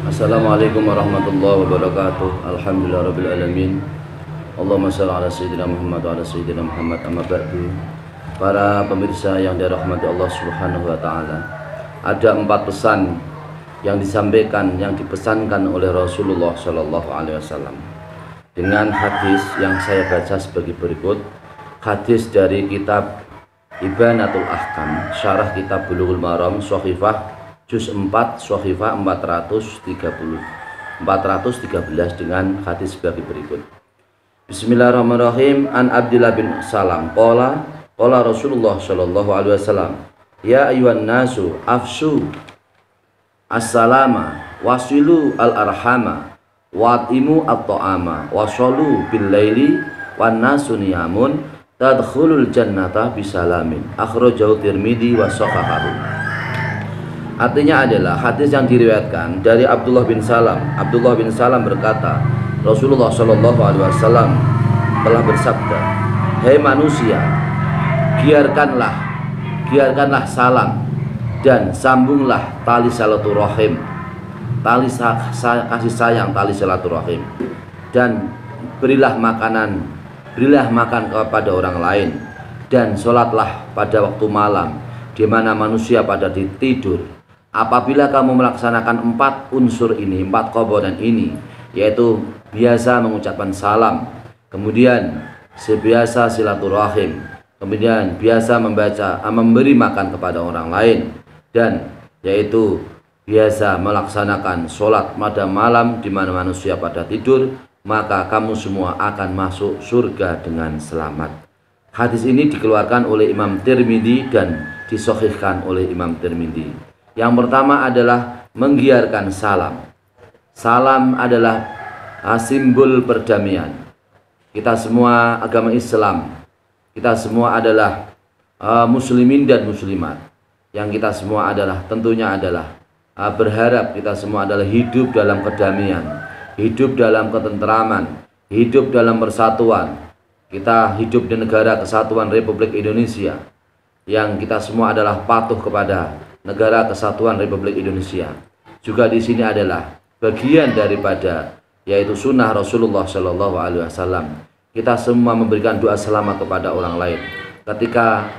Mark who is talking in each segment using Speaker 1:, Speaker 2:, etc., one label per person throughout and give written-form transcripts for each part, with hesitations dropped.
Speaker 1: Assalamualaikum warahmatullahi wabarakatuh. Alhamdulillah rabbil alamin. Allahumma shalli ala sayyidina Muhammad wa ala sayyidina Muhammad, amma ba'du. Para pemirsa yang dirahmati Allah Subhanahu wa taala. Ada 4 pesan yang disampaikan, yang dipesankan oleh Rasulullah Shallallahu alaihi wasallam. Dengan hadis yang saya baca sebagai berikut. Hadis dari kitab Ibanatul Ahkam, syarah kitab Bulughul Maram, Shahifah Juz 4, Shahifah 413 dengan hadis sebagai berikut. Bismillahirrahmanirrahim. An Abdillah bin Salam qala Rasulullah sallallahu alaihi wasallam, ya ayyuhan nasu afsu as-salama wasilu al-arhama watimu at-ta'ama wasallu bil laili wan nasu niyamun tadkhulul jannata bisalamin. Akhrajahu Tirmidzi wa shahahahu. Artinya adalah hadis yang diriwayatkan dari Abdullah bin Salam. Abdullah bin Salam berkata, Rasulullah Shallallahu alaihi wasallam telah bersabda, "Hai manusia, giarkanlah salam dan sambunglah tali silaturahim, tali kasih sayang, tali silaturahim, dan berilah makan kepada orang lain, dan sholatlah pada waktu malam di mana manusia pada tidur. Apabila kamu melaksanakan 4 unsur ini, 4 komponen ini, yaitu biasa mengucapkan salam, kemudian sebiasa silaturahim, kemudian biasa memberi makan kepada orang lain, dan yaitu biasa melaksanakan sholat pada malam di mana manusia pada tidur, maka kamu semua akan masuk surga dengan selamat." Hadis ini dikeluarkan oleh Imam Tirmidzi dan disahihkan oleh Imam Tirmidzi. Yang pertama adalah menggiarkan salam. Salam adalah simbol perdamaian. Kita semua agama Islam, kita semua adalah muslimin dan muslimat. Yang kita semua adalah tentunya adalah berharap kita semua adalah hidup dalam kedamaian, hidup dalam ketentraman, hidup dalam persatuan. Kita hidup di negara kesatuan Republik Indonesia, yang kita semua adalah patuh kepada negara kesatuan Republik Indonesia. Juga di sini adalah bagian daripada yaitu sunnah Rasulullah Shallallahu alaihi wasallam. Kita semua memberikan doa selamat kepada orang lain ketika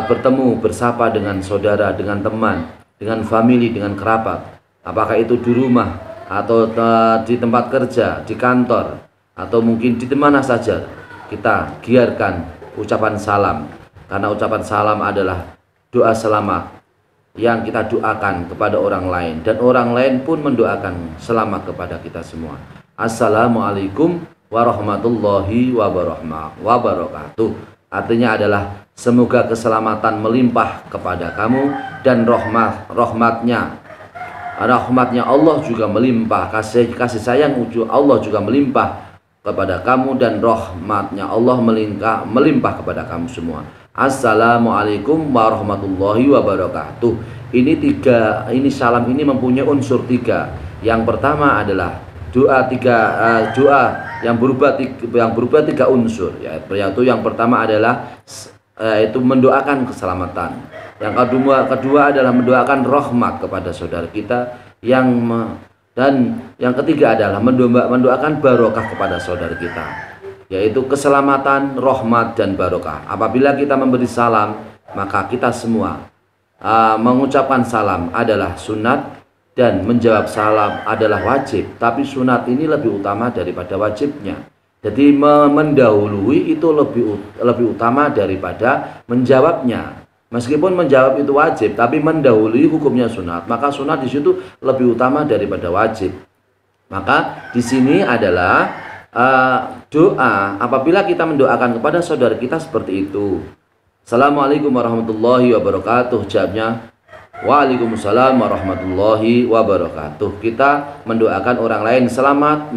Speaker 1: bertemu, bersapa dengan saudara, dengan teman, dengan famili, dengan kerabat, apakah itu di rumah atau di tempat kerja, di kantor, atau mungkin di mana saja. Kita giarkan ucapan salam, karena ucapan salam adalah doa selamat yang kita doakan kepada orang lain, dan orang lain pun mendoakan selamat kepada kita semua. Assalamualaikum warahmatullahi wabarakatuh. Artinya adalah semoga keselamatan melimpah kepada kamu, dan rahmatnya Allah juga melimpah, kasih sayang Allah juga melimpah kepada kamu, dan rahmatnya Allah melimpah kepada kamu semua. Assalamualaikum warahmatullahi wabarakatuh. Ini salam ini mempunyai unsur 3. Yang pertama adalah doa yang berupa 3 unsur, yaitu yang pertama adalah yaitu mendoakan keselamatan. Yang kedua adalah mendoakan rahmat kepada saudara kita, dan yang ketiga adalah mendoakan barokah kepada saudara kita, yaitu keselamatan, rahmat, dan barokah. Apabila kita memberi salam, maka kita semua mengucapkan salam adalah sunat, dan menjawab salam adalah wajib. Tapi sunat ini lebih utama daripada wajibnya. Jadi mendahului itu lebih utama daripada menjawabnya. Meskipun menjawab itu wajib, tapi mendahului hukumnya sunat, maka sunat di situ lebih utama daripada wajib. Maka di sini adalah doa apabila kita mendoakan kepada saudara kita seperti itu. Assalamualaikum warahmatullahi wabarakatuh. Jawabnya waalaikumsalam warahmatullahi wabarakatuh. Kita mendoakan orang lain selamat,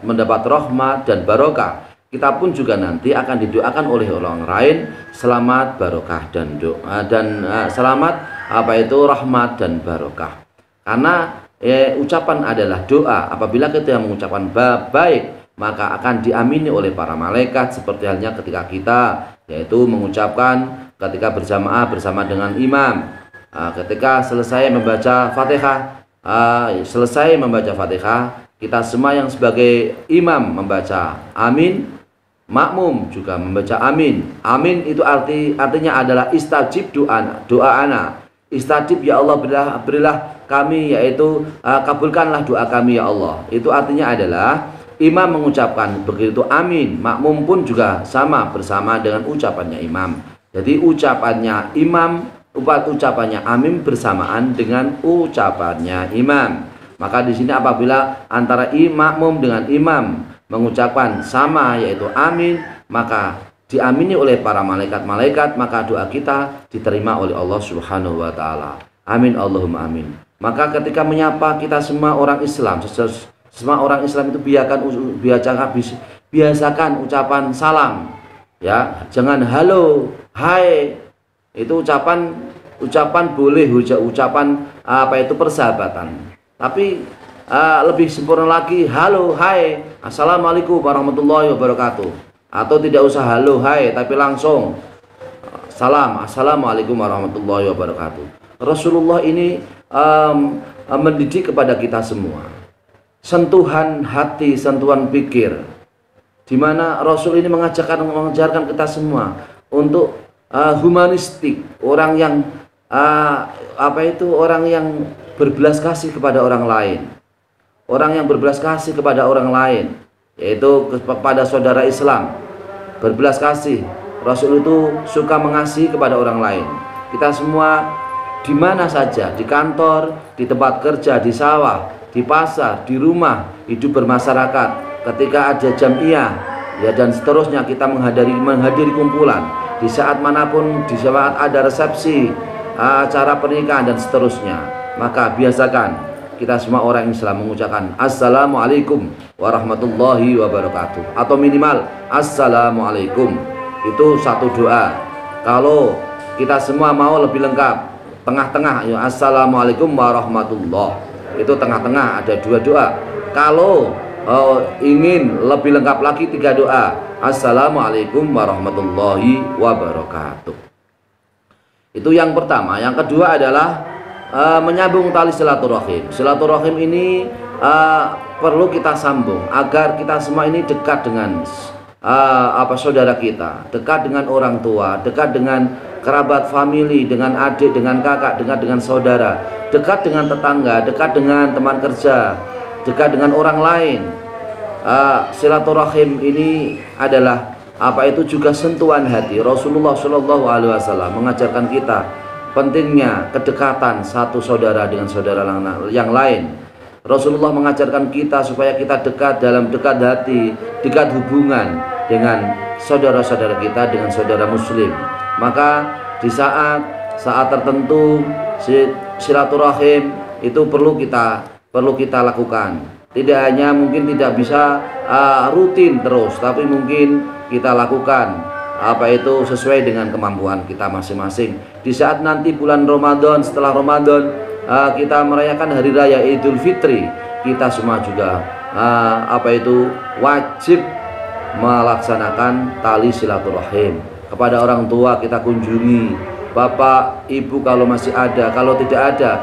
Speaker 1: mendapat rahmat dan barokah. Kita pun juga nanti akan didoakan oleh orang lain selamat, barokah, dan doa, dan selamat rahmat dan barokah. Karena ucapan adalah doa. Apabila kita mengucapkan baik, maka akan diamini oleh para malaikat, seperti halnya ketika kita yaitu mengucapkan ketika berjamaah bersama dengan imam, ketika selesai membaca Fatihah selesai membaca Fatihah, kita semua yang sebagai imam membaca amin, makmum juga membaca amin. Amin itu artinya adalah istajib doa ana. Istajib ya Allah, berilah kami, yaitu kabulkanlah doa kami ya Allah. Itu artinya adalah imam mengucapkan begitu amin, makmum pun juga sama bersama dengan ucapannya imam. Jadi ucapannya imam, ucapannya amin bersamaan dengan ucapannya imam. Maka di sini apabila antara makmum dengan imam mengucapkan sama yaitu amin, maka diamini oleh para malaikat-malaikat, maka doa kita diterima oleh Allah Subhanahu wa taala. Amin Allahumma amin. Maka ketika menyapa kita semua orang Islam, semua orang Islam itu biasakan ucapan salam. Ya, jangan halo, hai. Itu ucapan boleh, ucapan persahabatan. Tapi lebih sempurna lagi halo, hai, assalamualaikum warahmatullahi wabarakatuh. Atau tidak usah halo, hai, tapi langsung salam, assalamualaikum warahmatullahi wabarakatuh. Rasulullah ini mendidik kepada kita semua sentuhan hati, sentuhan pikir, di mana Rasul ini mengajarkan kita semua untuk humanistik, orang yang orang yang berbelas kasih kepada orang lain, orang yang berbelas kasih kepada orang lain, yaitu kepada saudara Islam. Berbelas kasih, Rasul itu suka mengasihi kepada orang lain. Kita semua di mana saja, di kantor, di tempat kerja, di sawah, di pasar, di rumah, hidup bermasyarakat, ketika ada jamiah ya dan seterusnya, kita menghadiri kumpulan, di saat manapun, di saat ada resepsi, acara pernikahan dan seterusnya, maka biasakan kita semua orang Islam mengucapkan assalamualaikum warahmatullahi wabarakatuh, atau minimal assalamualaikum. Itu satu doa. Kalau kita semua mau lebih lengkap, tengah-tengah ya assalamualaikum warahmatullah, itu tengah-tengah ada dua doa. Kalau ingin lebih lengkap lagi, tiga doa. Assalamualaikum warahmatullahi wabarakatuh. Itu yang pertama. Yang kedua adalah menyambung tali silaturahim. Silaturahim ini perlu kita sambung agar kita semua ini dekat dengan saudara kita, dekat dengan orang tua, dekat dengan kerabat famili, dengan adik, dengan kakak, dekat dengan saudara, dekat dengan tetangga, dekat dengan teman kerja, dekat dengan orang lain. Silaturahim ini adalah juga sentuhan hati. Rasulullah Shallallahu Alaihi Wasallam mengajarkan kita pentingnya kedekatan satu saudara dengan saudara yang lain. Rasulullah mengajarkan kita supaya kita dekat hati, dekat hubungan dengan saudara-saudara kita, dengan saudara muslim. Maka di saat tertentu silaturahim itu perlu kita lakukan. Tidak hanya mungkin tidak bisa rutin terus, tapi mungkin kita lakukan sesuai dengan kemampuan kita masing-masing. Di saat nanti bulan Ramadan, setelah Ramadan kita merayakan hari raya Idul Fitri, kita semua juga wajib melaksanakan tali silaturahim. Kepada orang tua kita kunjungi, bapak, ibu kalau masih ada, kalau tidak ada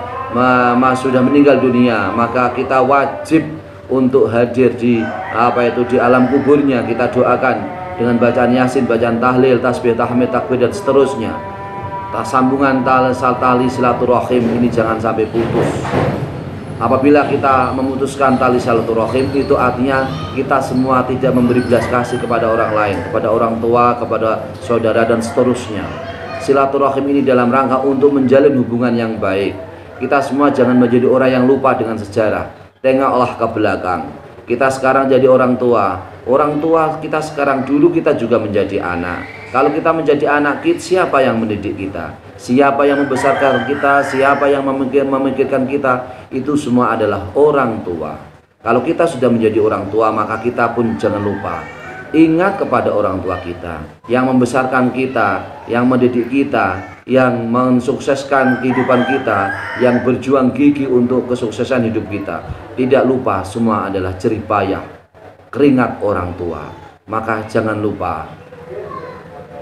Speaker 1: sudah meninggal dunia, maka kita wajib untuk hadir di alam kuburnya. Kita doakan dengan bacaan yasin, bacaan tahlil, tasbih, tahmid, takbir dan seterusnya. Sambungan tali silaturahim ini jangan sampai putus. Apabila kita memutuskan tali silaturahim, itu artinya kita semua tidak memberi belas kasih kepada orang lain, kepada orang tua, kepada saudara dan seterusnya. Silaturahim ini dalam rangka untuk menjalin hubungan yang baik. Kita semua jangan menjadi orang yang lupa dengan sejarah. Tengoklah ke belakang. Kita sekarang jadi orang tua. Orang tua kita sekarang, dulu kita juga menjadi anak. Kalau kita menjadi anak, siapa yang mendidik kita? Siapa yang membesarkan kita? Siapa yang memikirkan kita? Itu semua adalah orang tua. Kalau kita sudah menjadi orang tua, maka kita pun jangan lupa ingat kepada orang tua kita yang membesarkan kita, yang mendidik kita, yang mensukseskan kehidupan kita, yang berjuang gigih untuk kesuksesan hidup kita. Tidak lupa, semua adalah jerih payah keringat orang tua. Maka jangan lupa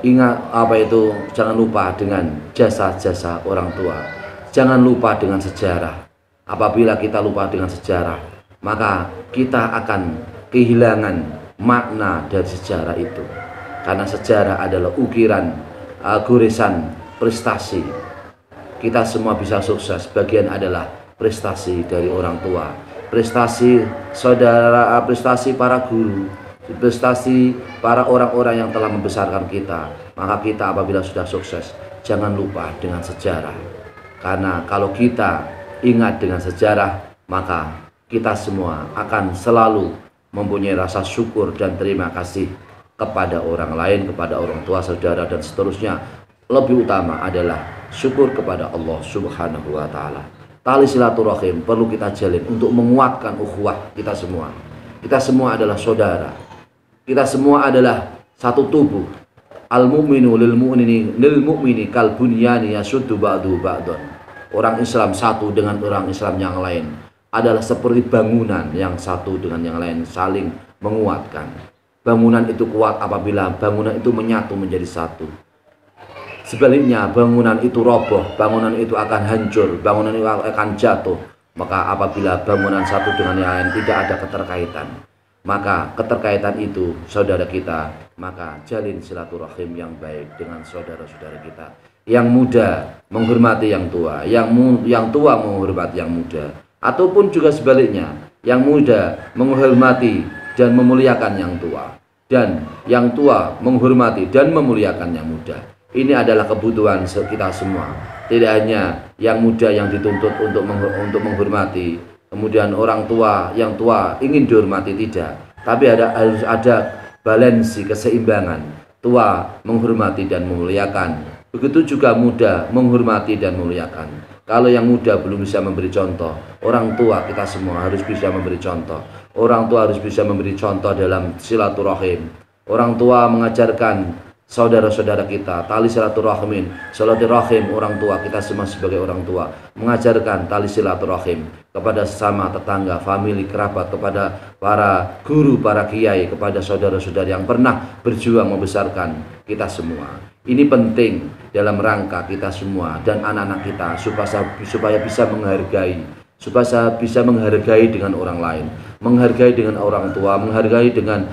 Speaker 1: ingat jangan lupa dengan jasa-jasa orang tua. Jangan lupa dengan sejarah. Apabila kita lupa dengan sejarah, maka kita akan kehilangan makna dari sejarah itu. Karena sejarah adalah ukiran, goresan prestasi. Kita semua bisa sukses, bagian adalah prestasi dari orang tua, prestasi saudara, prestasi para guru, prestasi para orang-orang yang telah membesarkan kita. Maka kita apabila sudah sukses, jangan lupa dengan sejarah. Karena kalau kita ingat dengan sejarah, maka kita semua akan selalu mempunyai rasa syukur dan terima kasih kepada orang lain, kepada orang tua, saudara, dan seterusnya. Lebih utama adalah syukur kepada Allah Subhanahu wa Ta'ala. Tali silaturahim perlu kita jalin untuk menguatkan ukhuwah kita semua. Kita semua adalah saudara. Kita semua adalah satu tubuh. Al-mu'minu lil mu'mini kal bunyani yasuddu ba'du ba'dun. Orang Islam satu dengan orang Islam yang lain adalah seperti bangunan yang satu dengan yang lain saling menguatkan. Bangunan itu kuat apabila bangunan itu menyatu menjadi satu. Sebaliknya bangunan itu roboh, bangunan itu akan hancur, bangunan itu akan jatuh. Maka apabila bangunan satu dengan yang lain tidak ada keterkaitan, maka keterkaitan itu saudara kita, maka jalin silaturahim yang baik dengan saudara-saudara kita. Yang muda menghormati yang tua, yang tua menghormati yang muda, ataupun juga sebaliknya, yang muda menghormati dan memuliakan yang tua, dan yang tua menghormati dan memuliakan yang muda. Ini adalah kebutuhan kita semua. Tidak hanya yang muda yang dituntut untuk menghormati, kemudian orang tua, yang tua ingin dihormati, tidak, tapi harus ada balansi, keseimbangan. Tua menghormati dan memuliakan, begitu juga muda menghormati dan memuliakan. Kalau yang muda belum bisa memberi contoh, orang tua kita semua harus bisa memberi contoh. Orang tua harus bisa memberi contoh dalam silaturahim. Orang tua mengajarkan saudara-saudara kita tali silaturahim. Orang tua kita semua sebagai orang tua mengajarkan tali silaturahim kepada sesama tetangga, famili, kerabat, kepada para guru, para kiai, kepada saudara-saudara yang pernah berjuang membesarkan kita semua. Ini penting dalam rangka kita semua dan anak-anak kita supaya bisa menghargai, supaya bisa menghargai dengan orang lain, menghargai dengan orang tua, menghargai dengan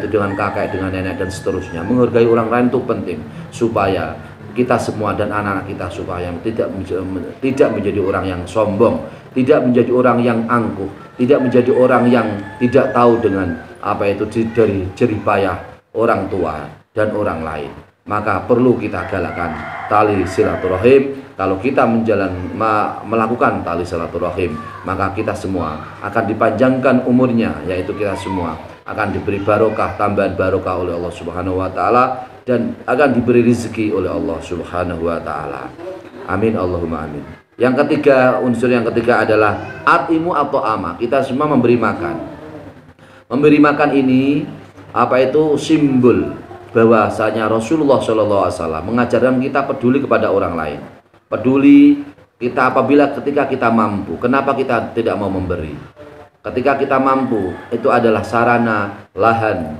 Speaker 1: dengan kakek, dengan nenek, dan seterusnya. Menghargai orang lain itu penting supaya kita semua dan anak-anak kita supaya tidak menjadi orang yang sombong, tidak menjadi orang yang angkuh, tidak menjadi orang yang tidak tahu dengan dari jerih payah orang tua dan orang lain. Maka perlu kita galakkan tali silaturahim. Kalau kita melakukan tali silaturahim, maka kita semua akan dipanjangkan umurnya, yaitu kita semua akan diberi barokah, tambahan barokah oleh Allah Subhanahu wa Ta'ala, dan akan diberi rezeki oleh Allah Subhanahu wa Ta'ala. Amin, Allahumma amin. Yang ketiga, unsur yang ketiga adalah atimu atau ama. Kita semua memberi makan. Memberi makan ini simbol bahwasanya Rasulullah SAW mengajarkan kita peduli kepada orang lain. Peduli kita ketika kita mampu. Kenapa kita tidak mau memberi? Ketika kita mampu, itu adalah sarana, lahan,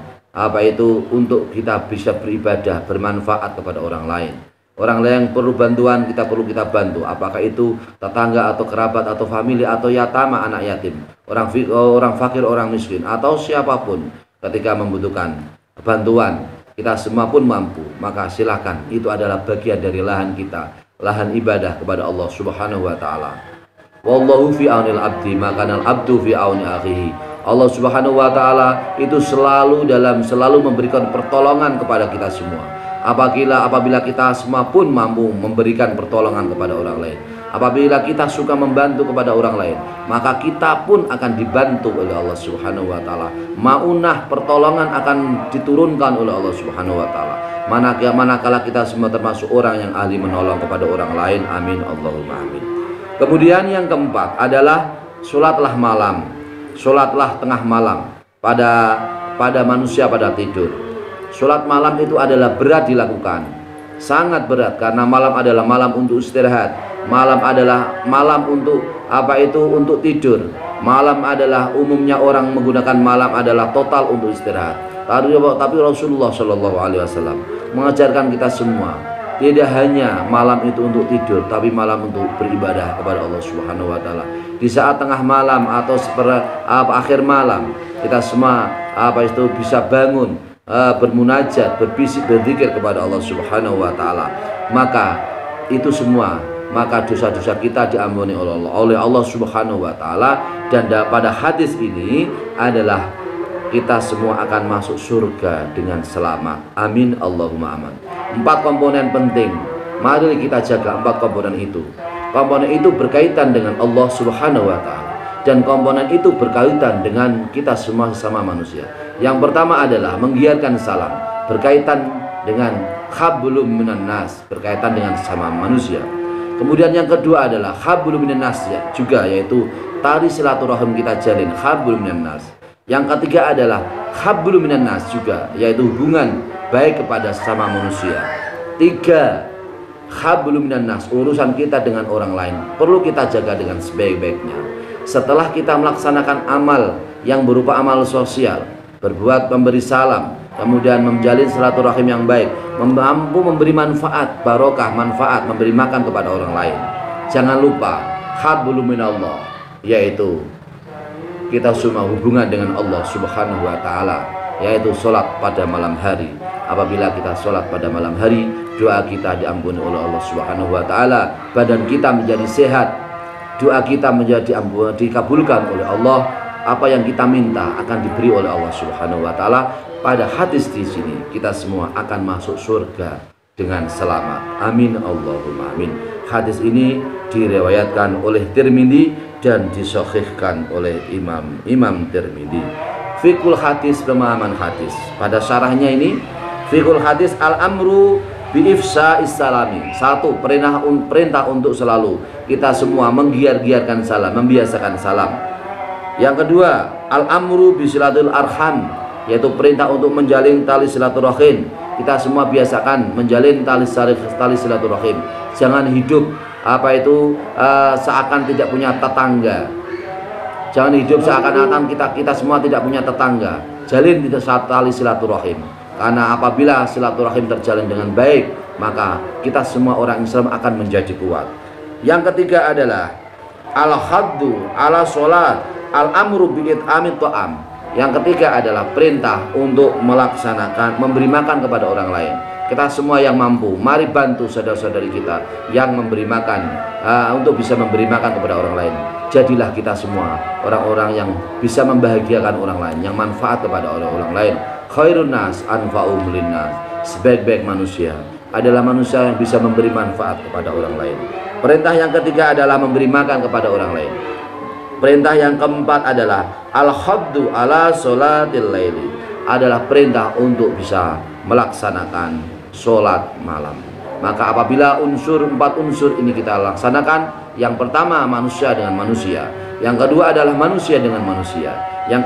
Speaker 1: untuk kita bisa beribadah, bermanfaat kepada orang lain. Orang lain yang perlu bantuan, kita bantu. Apakah itu tetangga atau kerabat atau famili atau yatama, anak yatim, orang fakir, orang miskin, atau siapapun ketika membutuhkan bantuan, kita semua pun mampu, maka silakan. Itu adalah bagian dari lahan kita, lahan ibadah kepada Allah Subhanahu wa Ta'ala. Wallahu fi aunil abdi, maka al abdu fi auni akhihi. Allah Subhanahu wa Ta'ala itu selalu memberikan pertolongan kepada kita semua. Apabila kita semua pun mampu memberikan pertolongan kepada orang lain, apabila kita suka membantu kepada orang lain, maka kita pun akan dibantu oleh Allah Subhanahu wa Ta'ala. Maunah, pertolongan akan diturunkan oleh Allah Subhanahu wa Ta'ala. Manakala kita semua termasuk orang yang ahli menolong kepada orang lain. Amin, Allahumma amin. Kemudian yang keempat adalah sholatlah malam, sholatlah tengah malam pada manusia pada tidur. Sholat malam itu adalah berat dilakukan, sangat berat, karena malam adalah malam untuk istirahat. Malam adalah malam untuk untuk tidur. Malam adalah umumnya orang menggunakan malam adalah total untuk istirahat. Tapi Rasulullah Shallallahu Alaihi Wasallam mengajarkan kita semua tidak hanya malam itu untuk tidur, tapi malam untuk beribadah kepada Allah Subhanahu Wa Taala. di saat tengah malam atau akhir malam, kita semua bisa bangun, bermunajat, berbisik, berzikir kepada Allah Subhanahu wa taala, maka itu semua, maka dosa-dosa kita diampuni oleh Allah Subhanahu wa taala. Dan pada hadis ini adalah kita semua akan masuk surga dengan selamat. Amin Allahumma amin. 4 komponen penting, mari kita jaga 4 komponen itu. Komponen itu berkaitan dengan Allah Subhanahu wa taala, dan komponen itu berkaitan dengan kita semua sesama manusia. Yang pertama adalah menggiarkan salam, berkaitan dengan hablum minan nas, berkaitan dengan sesama manusia. Kemudian yang kedua adalah hablum minan nas juga, yaitu tali silaturahim kita jalin, hablum minan nas. Yang ketiga adalah hablum minan nas juga, yaitu hubungan baik kepada sesama manusia. 3, hablum minan nas, urusan kita dengan orang lain perlu kita jaga dengan sebaik-baiknya. Setelah kita melaksanakan amal yang berupa amal sosial, berbuat memberi salam, kemudian menjalin silaturahim yang baik, mampu memberi manfaat, barokah, manfaat, memberi makan kepada orang lain. Jangan lupa hablum minallah, yaitu kita semua hubungan dengan Allah Subhanahu wa taala, yaitu sholat pada malam hari. Apabila kita sholat pada malam hari, doa kita diampuni oleh Allah Subhanahu wa taala, badan kita menjadi sehat, doa kita menjadi dikabulkan oleh Allah, apa yang kita minta akan diberi oleh Allah Subhanahu wa taala. Pada hadis di sini kita semua akan masuk surga dengan selamat. Amin Allahumma amin. Hadis ini diriwayatkan oleh Tirmidzi dan disahihkan oleh Imam Tirmidzi. Fiqhul hadis, pemahaman hadis. Pada syarahnya ini, fiqhul hadis al-amru bi-ifsa'is salami. 1, perintah untuk selalu kita semua menggiar-giarkan salam, membiasakan salam. Yang kedua, al-amru bi silatul arham, yaitu perintah untuk menjalin tali silaturahim. Kita semua biasakan menjalin tali silaturahim. Jangan hidup seakan tidak punya tetangga. Jangan hidup seakan-akan kita semua tidak punya tetangga. Jalin tali silaturahim. Karena apabila silaturahim terjalin dengan baik, maka kita semua orang Islam akan menjadi kuat. Yang ketiga adalah al-haddu ala sholat, al-amru bi'it'amit ta'am. Yang ketiga adalah perintah untuk melaksanakan, memberi makan kepada orang lain. Kita semua yang mampu, mari bantu saudara-saudari kita yang memberi makan, untuk bisa memberi makan kepada orang lain. Jadilah kita semua orang-orang yang bisa membahagiakan orang lain, yang manfaat kepada orang lain. Khairun nas anfa'um linnas, sebaik-baik manusia adalah manusia yang bisa memberi manfaat kepada orang lain. Perintah yang ketiga adalah memberi makan kepada orang lain. Perintah yang keempat adalah al-haddu ala sholatil laili, adalah perintah untuk bisa melaksanakan sholat malam. Maka apabila 4 unsur ini kita laksanakan, yang pertama manusia dengan manusia, yang kedua adalah manusia dengan manusia, yang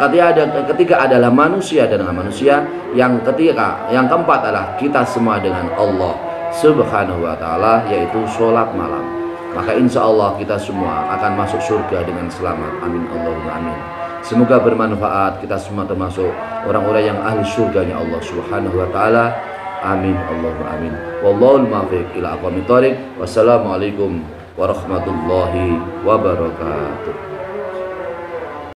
Speaker 1: ketiga adalah manusia dengan manusia, yang keempat adalah kita semua dengan Allah Subhanahu wa taala, yaitu sholat malam. Maka insya Allah kita semua akan masuk surga dengan selamat. Amin Allahumma amin. Semoga bermanfaat, kita semua termasuk orang-orang yang ahli surganya Allah Subhanahu wa taala. Amin Allahumma amin. Wallahul muwaffiq ila aqwamit thoriq. Wassalamualaikum warahmatullahi wabarakatuh.